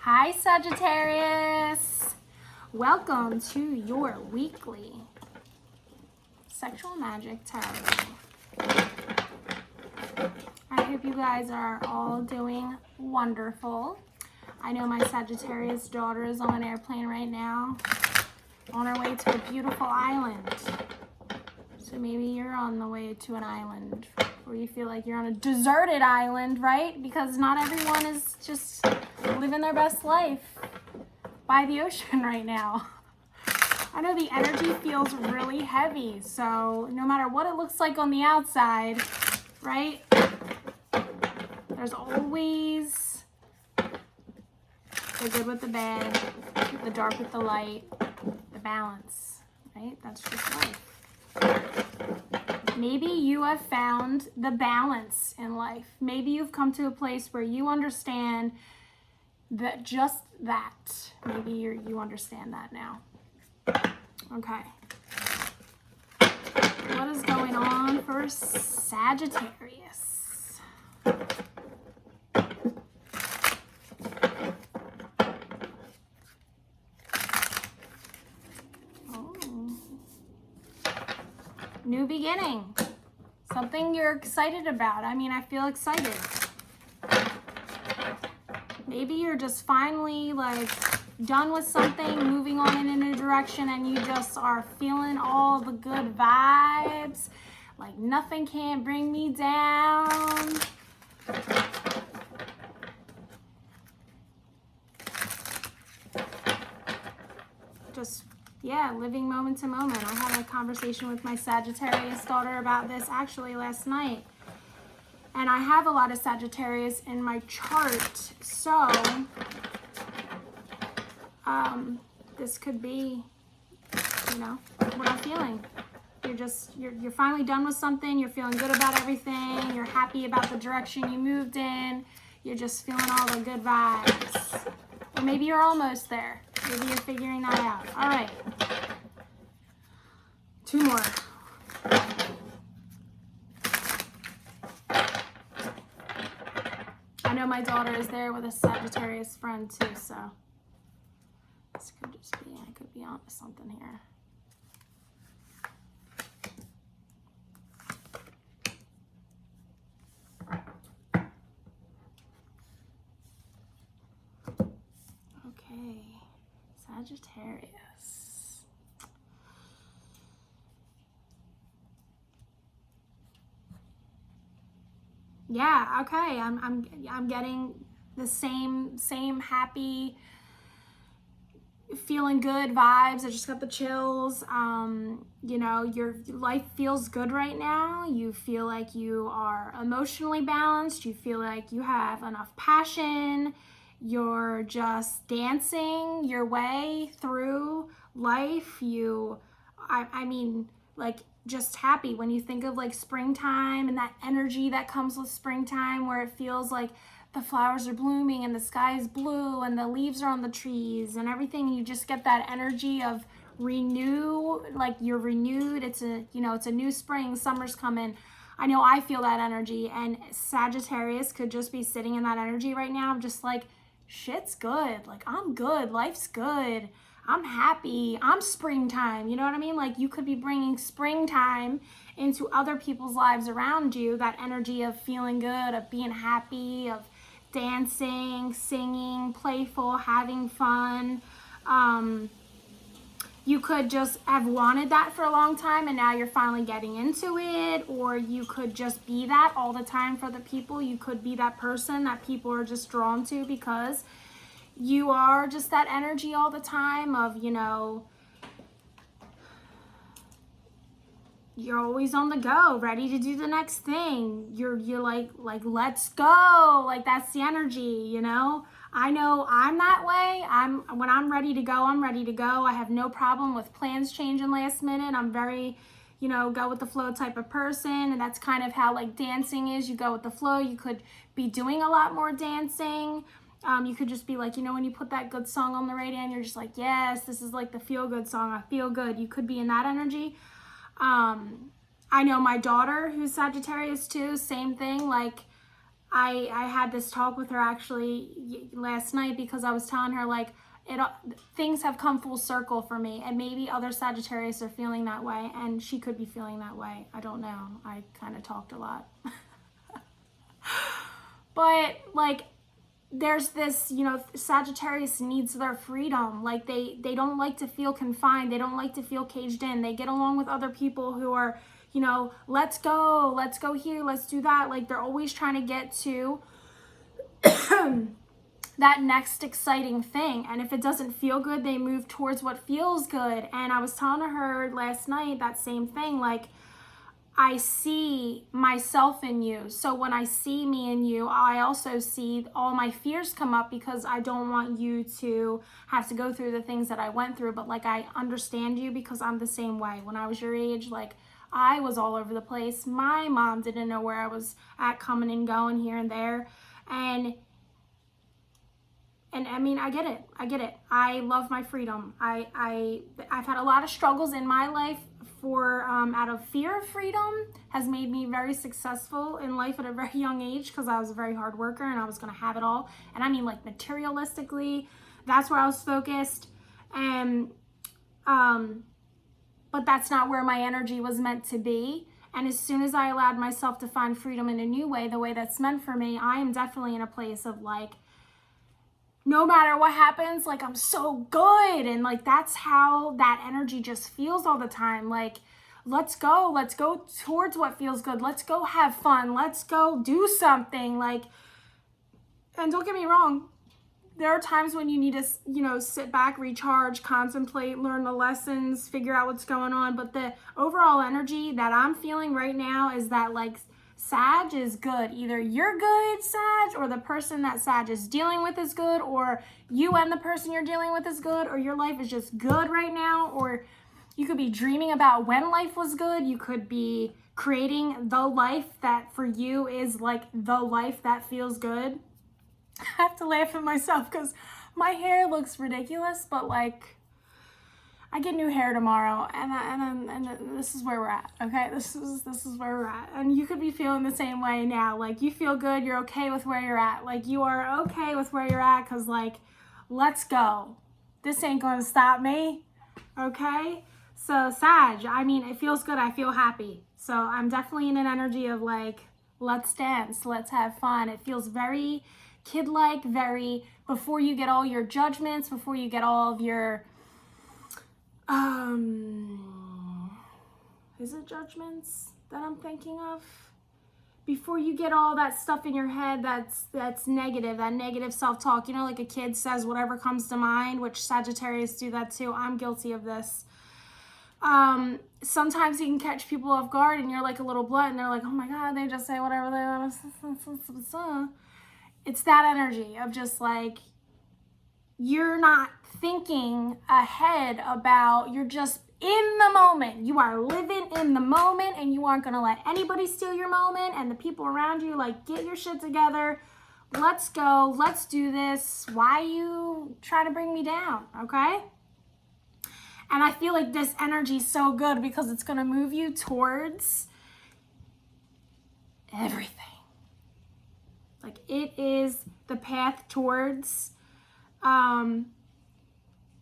Hi, Sagittarius. Welcome to your weekly Sexual Magic Tarot. I hope you guys are all doing wonderful. I know my Sagittarius daughter is on an airplane right now, on her way to a beautiful island. So maybe you're on the way to an island where you feel like you're on a deserted island, right? Because not everyone is just living their best life by the ocean right now. I know the energy feels really heavy, so no matter what it looks like on the outside, right? There's always the good with the bad, the dark with the light, the balance, right? That's just life. Maybe you have found the balance in life. Maybe you've come to a place where you understand that just that. Maybe you understand that now. Okay. What is going on for Sagittarius? New beginning. Something you're excited about. I mean, I feel excited. Maybe you're just finally like done with something, moving on in a new direction, and you just are feeling all the good vibes. Like nothing can bring me down. Just yeah, living moment to moment. I had a conversation with my Sagittarius daughter about this actually last night. And I have a lot of Sagittarius in my chart. So, this could be, what I'm feeling. You're finally done with something. You're feeling good about everything. You're happy about the direction you moved in. You're just feeling all the good vibes. Or maybe you're almost there. Maybe you're figuring that out. All right. 2 more. I know my daughter is there with a Sagittarius friend too, so this could just be, I could be onto something here. Okay, Sagittarius. Yeah, okay. I'm getting the same happy, feeling good vibes. I just got the chills. Your life feels good right now. You feel like you are emotionally balanced. You feel like you have enough passion. You're just dancing your way through life. Just happy when you think of like springtime and that energy that comes with springtime, where it feels like the flowers are blooming and the sky is blue and the leaves are on the trees and everything. You just get that energy of renew, like you're renewed. It's a new spring, summer's coming. I know I feel that energy, and Sagittarius could just be sitting in that energy right now. I'm just like, shit's good. Like, I'm good. Life's good. I'm happy. I'm springtime. You know what I mean? Like, you could be bringing springtime into other people's lives around you. That energy of feeling good, of being happy, of dancing, singing, playful, having fun. You could just have wanted that for a long time, and now you're finally getting into it. Or you could just be that all the time for the people. You could be that person that people are just drawn to because you are just that energy all the time of, you're always on the go, ready to do the next thing. You're like, let's go. Like, that's the energy, I know I'm that way. When I'm ready to go, I'm ready to go. I have no problem with plans changing last minute. I'm very, go with the flow type of person. And that's kind of how like dancing is. You go with the flow. You could be doing a lot more dancing. You could just be like, when you put that good song on the radio and you're just like, yes, this is like the feel good song. I feel good. You could be in that energy. I know my daughter, who's Sagittarius too, same thing. Like, I had this talk with her actually last night, because I was telling her like things have come full circle for me, and maybe other Sagittarius are feeling that way, and she could be feeling that way. I don't know. I kind of talked a lot. But like, there's this, you know, Sagittarius needs their freedom. Like they don't like to feel confined. They don't like to feel caged in. They get along with other people who are, you know, let's go here, let's do that. Like they're always trying to get to that next exciting thing. And if it doesn't feel good, they move towards what feels good. And I was telling her last night that same thing, like, I see myself in you. So when I see me in you, I also see all my fears come up, because I don't want you to have to go through the things that I went through. But like, I understand you, because I'm the same way. When I was your age, like, I was all over the place. My mom didn't know where I was at, coming and going here and there. And I mean, I get it. I love my freedom. I've had a lot of struggles in my life for out of fear of freedom has made me very successful in life at a very young age, because I was a very hard worker and I was going to have it all. And I mean, like, materialistically, that's where I was focused. And but that's not where my energy was meant to be. And as soon as I allowed myself to find freedom in a new way, the way that's meant for me, I am definitely in a place of like, no matter what happens, like, I'm so good. And like, that's how that energy just feels all the time. Like, let's go towards what feels good. Let's go have fun. Let's go do something. Like, and don't get me wrong, there are times when you need to, you know, sit back, recharge, contemplate, learn the lessons, figure out what's going on. But the overall energy that I'm feeling right now is that, like, Sag is good. Either you're good, Sag, or the person that Sag is dealing with is good, or you and the person you're dealing with is good, or your life is just good right now, or you could be dreaming about when life was good. You could be creating the life that for you is like the life that feels good. I have to laugh at myself because my hair looks ridiculous, but like, I get new hair tomorrow, and this is where we're at, okay? This is where we're at. And you could be feeling the same way now. Like, you feel good, you're okay with where you're at. Like, you are okay with where you're at, because, like, let's go. This ain't going to stop me, okay? So, Sag, I mean, it feels good. I feel happy. So, I'm definitely in an energy of, like, let's dance, let's have fun. It feels very kid-like, very, before you get all your judgments, before you get all of your... is it judgments that I'm thinking of? Before you get all that stuff in your head that's negative, that negative self-talk, you know, like a kid says whatever comes to mind, which Sagittarius do that too. I'm guilty of this. Sometimes you can catch people off guard and you're like a little blunt and they're like, oh my God, they just say whatever they want to say. It's that energy of just like, you're not thinking ahead about, you're just in the moment. You are living in the moment, and you aren't going to let anybody steal your moment. And the people around you, like, get your shit together. Let's go. Let's do this. Why you trying to bring me down? Okay. And I feel like this energy is so good because it's going to move you towards everything. Like, it is the path towards,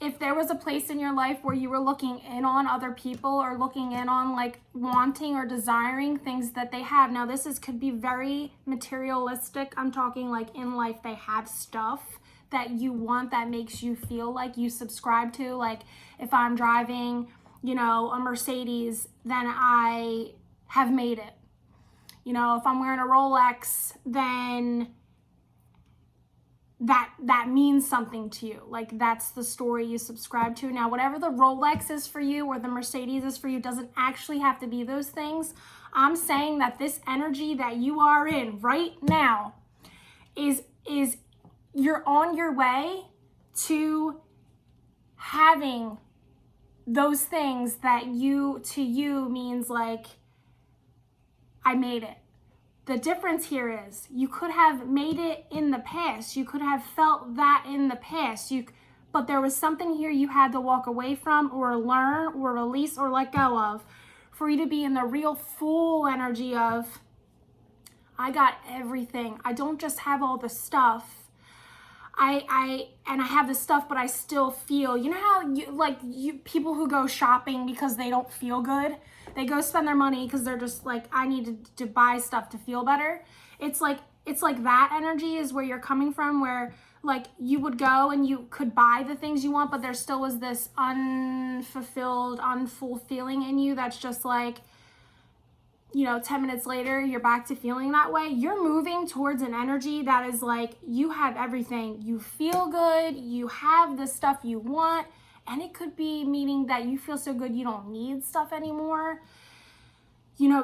if there was a place in your life where you were looking in on other people or looking in on like wanting or desiring things that they have. Now this could be very materialistic. I'm talking like in life they have stuff that you want that makes you feel like you subscribe to. Like if I'm driving, you know, a Mercedes, then I have made it. You know, if I'm wearing a Rolex, then that means something to you. Like that's the story you subscribe to. Now, whatever the Rolex is for you or the Mercedes is for you doesn't actually have to be those things. I'm saying that this energy that you are in right now is you're on your way to having those things that to you means like, I made it. The difference here is you could have made it in the past. You could have felt that in the past. But there was something here you had to walk away from or learn or release or let go of for you to be in the real full energy of, I got everything. I don't just have all the stuff. I have the stuff, but I still feel, you know how you people who go shopping because they don't feel good, they go spend their money because they're just like, I need to buy stuff to feel better. It's like that energy is where you're coming from, where like you would go and you could buy the things you want, but there still was this unfulfilled, unfull feeling in you that's just like, 10 minutes later, you're back to feeling that way. You're moving towards an energy that is like, you have everything. You feel good. You have the stuff you want. And it could be meaning that you feel so good you don't need stuff anymore.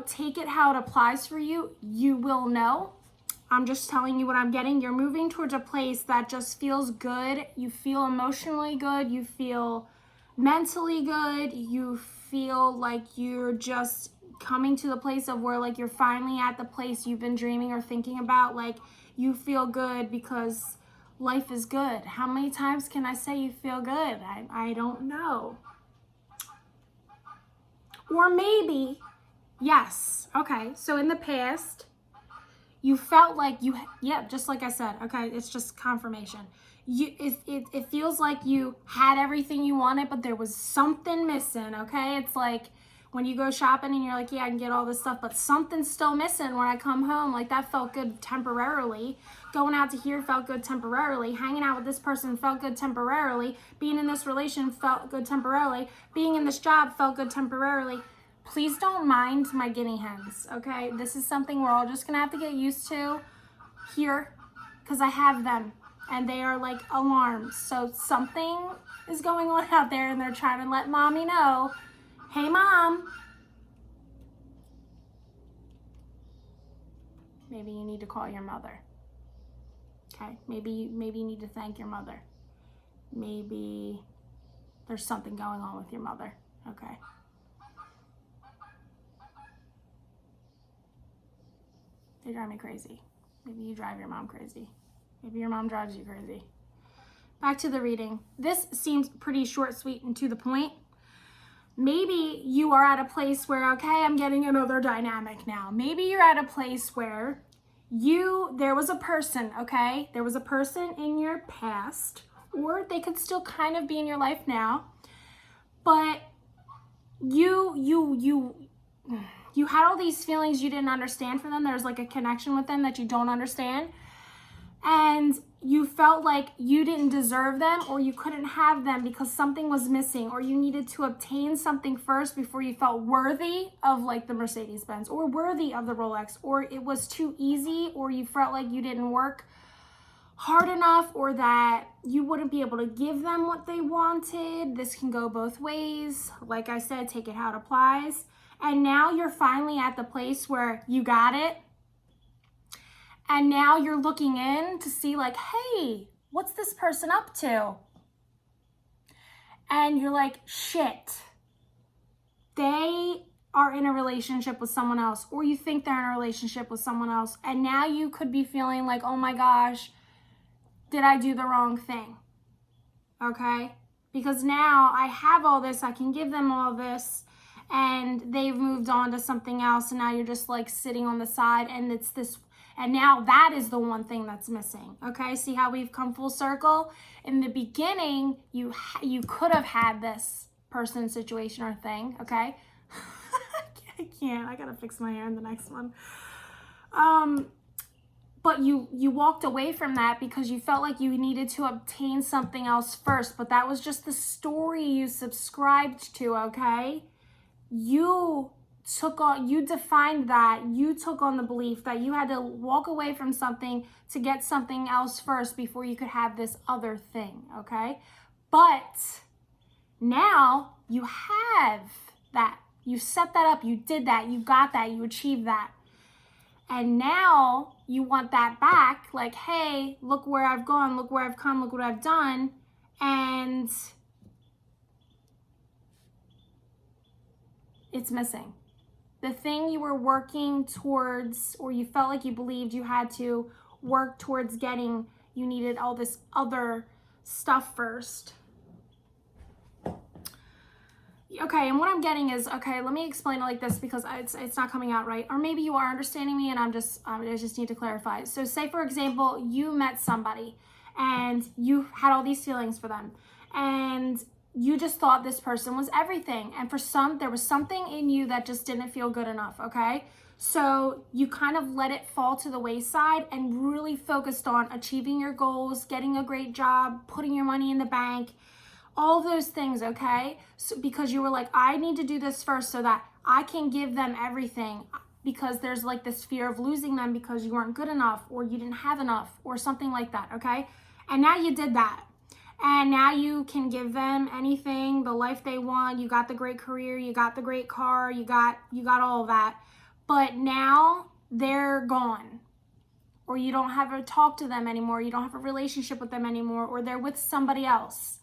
Take it how it applies for you. You will know. I'm just telling you what I'm getting. You're moving towards a place that just feels good. You feel emotionally good. You feel mentally good. You feel like you're just coming to the place of where like you're finally at the place you've been dreaming or thinking about. Like you feel good because life is good. How many times can I say you feel good? I don't know. Or maybe, yes. Okay, so in the past, you felt like just like I said, okay, it's just confirmation. It feels like you had everything you wanted, but there was something missing, okay? It's like when you go shopping and you're like, yeah, I can get all this stuff, but something's still missing when I come home. Like that felt good temporarily. Going out to here felt good temporarily. Hanging out with this person felt good temporarily. Being in this relation felt good temporarily. Being in this job felt good temporarily. Please don't mind my guinea hens, okay? This is something we're all just gonna have to get used to here because I have them and they are like alarms. So something is going on out there and they're trying to let mommy know, hey mom, maybe you need to call your mother. Okay, maybe you need to thank your mother. Maybe there's something going on with your mother, okay? They drive me crazy. Maybe you drive your mom crazy. Maybe your mom drives you crazy. Back to the reading. This seems pretty short, sweet, and to the point. Maybe you are at a place where, okay, I'm getting another dynamic now. Maybe you're at a place where there was a person, okay? There was a person in your past, or they could still kind of be in your life now, but you had all these feelings you didn't understand for them. There's like a connection with them that you don't understand. And you felt like you didn't deserve them or you couldn't have them because something was missing, or you needed to obtain something first before you felt worthy of like the Mercedes-Benz or worthy of the Rolex, or it was too easy, or you felt like you didn't work hard enough, or that you wouldn't be able to give them what they wanted. This can go both ways. Like I said, take it how it applies. And now you're finally at the place where you got it. And now you're looking in to see like, hey, what's this person up to? And you're like, shit, they are in a relationship with someone else, or you think they're in a relationship with someone else. And now you could be feeling like, oh my gosh, did I do the wrong thing? Okay? Because now I have all this, I can give them all this, and they've moved on to something else, and now you're just like sitting on the side, and it's this, and now that is the one thing that's missing. Okay, see how we've come full circle? In the beginning, you could have had this person, situation, or thing. Okay, I can't. I gotta fix my hair in the next one. But you walked away from that because you felt like you needed to obtain something else first. But that was just the story you subscribed to. Okay. You defined that, you took on the belief that you had to walk away from something to get something else first before you could have this other thing, okay? But now you have that. You set that up, you did that, you got that, you achieved that. And now you want that back, like, hey, look where I've gone, look where I've come, look what I've done. And it's missing. The thing you were working towards, or you felt like you believed you had to work towards getting, you needed all this other stuff first. Okay, and what I'm getting is, okay, let me explain it like this because it's not coming out right. Or maybe you are understanding me and I just need to clarify. So say, for example, you met somebody and you had all these feelings for them and you just thought this person was everything. And there was something in you that just didn't feel good enough, okay? So you kind of let it fall to the wayside and really focused on achieving your goals, getting a great job, putting your money in the bank, all those things, okay? So because you were like, I need to do this first so that I can give them everything, because there's like this fear of losing them because you weren't good enough or you didn't have enough or something like that, okay? And now you did that. And now you can give them anything, the life they want. You got the great career, you got the great car, you got all of that. But now they're gone. Or you don't have to talk to them anymore. You don't have a relationship with them anymore, or they're with somebody else.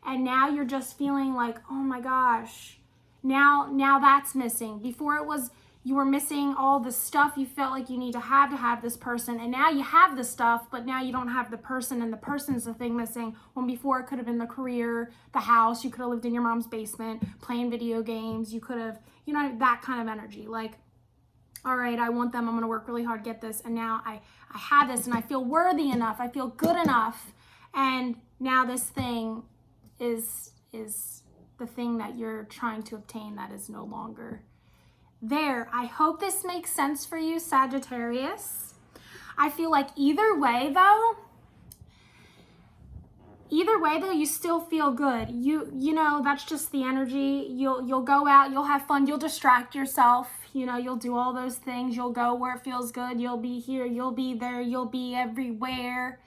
And now you're just feeling like, oh my gosh, now that's missing. Before it was, you were missing all the stuff you felt like you need to have this person. And now you have the stuff, but now you don't have the person, and the person's the thing missing. When before it could have been the career, the house, you could have lived in your mom's basement, playing video games. You could have, that kind of energy. Like, all right, I want them. I'm going to work really hard to get this. And now I have this and I feel worthy enough. I feel good enough. And now this thing is the thing that you're trying to obtain that is no longer there. I hope this makes sense for you, Sagittarius. I feel like either way though, you still feel good. You know, that's just the energy. You'll go out, you'll have fun, you'll distract yourself. You'll do all those things. You'll go where it feels good. You'll be here, you'll be there, you'll be everywhere.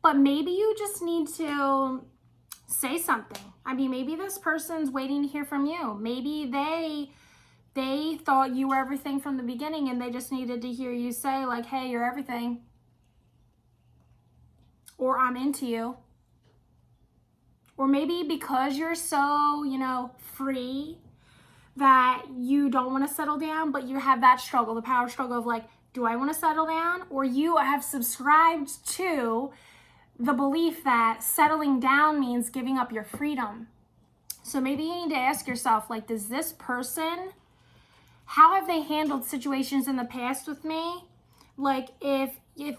But maybe you just need to say something. I mean, maybe this person's waiting to hear from you. Maybe they thought you were everything from the beginning and they just needed to hear you say like, hey, you're everything. Or I'm into you. Or maybe because you're so, free that you don't want to settle down, but you have that struggle, the power struggle of like, do I want to settle down? Or you have subscribed to the belief that settling down means giving up your freedom. So maybe you need to ask yourself, like, does this person, how have they handled situations in the past with me? Like if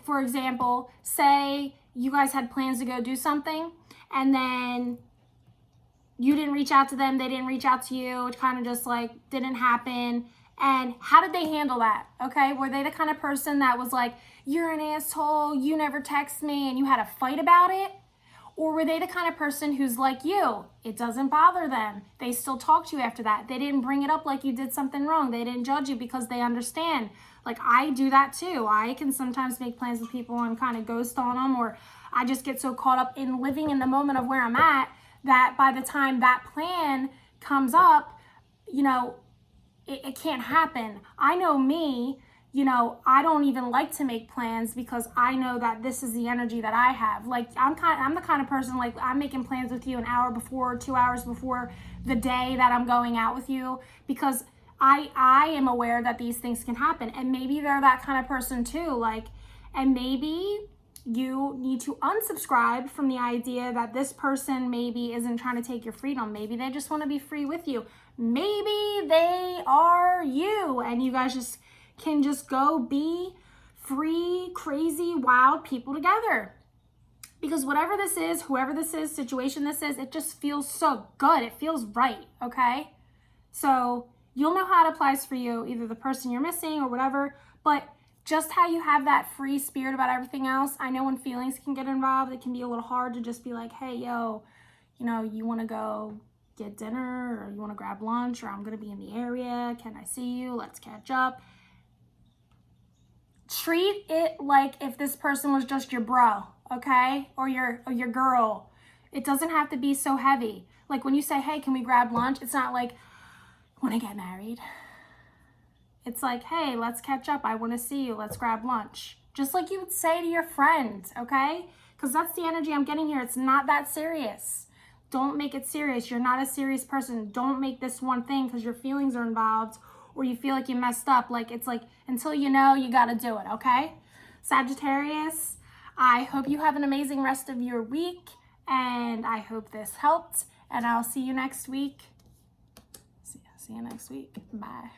for example, say you guys had plans to go do something and then you didn't reach out to them, they didn't reach out to you, it kind of just like didn't happen. And how did they handle that? Okay, were they the kind of person that was like, you're an asshole, you never text me, and you had a fight about it? Or were they the kind of person who's like you, it doesn't bother them, they still talk to you after that, they didn't bring it up like you did something wrong, they didn't judge you because they understand? Like, I do that too. I can sometimes make plans with people and kind of ghost on them, or I just get so caught up in living in the moment of where I'm at that by the time that plan comes up, it can't happen. I know me, I don't even like to make plans because I know that this is the energy that I have. Like, I'm the kind of person, like, I'm making plans with you an hour before, 2 hours before the day that I'm going out with you, because I am aware that these things can happen. And maybe they're that kind of person too. Like, and maybe you need to unsubscribe from the idea that this person maybe isn't trying to take your freedom. Maybe they just want to be free with you. Maybe they are you and you guys can go be free, crazy, wild people together. Because whatever this is, whoever this is, situation this is, it just feels so good. It feels right, okay? So you'll know how it applies for you, either the person you're missing or whatever, but just how you have that free spirit about everything else. I know when feelings can get involved, it can be a little hard to just be like, hey, yo, you want to go get dinner, or you want to grab lunch, or I'm going to be in the area. Can I see you? Let's catch up. Treat it like if this person was just your bro, okay? Or your girl. It doesn't have to be so heavy. Like when you say, hey, can we grab lunch? It's not like, want to get married. It's like, hey, let's catch up. I want to see you. Let's grab lunch. Just like you would say to your friend, okay? Because that's the energy I'm getting here. It's not that serious. Don't make it serious. You're not a serious person. Don't make this one thing because your feelings are involved or you feel like you messed up. Like, it's like, until you know, you got to do it, okay? Sagittarius, I hope you have an amazing rest of your week, and I hope this helped, and I'll see you next week. see you next week. Bye.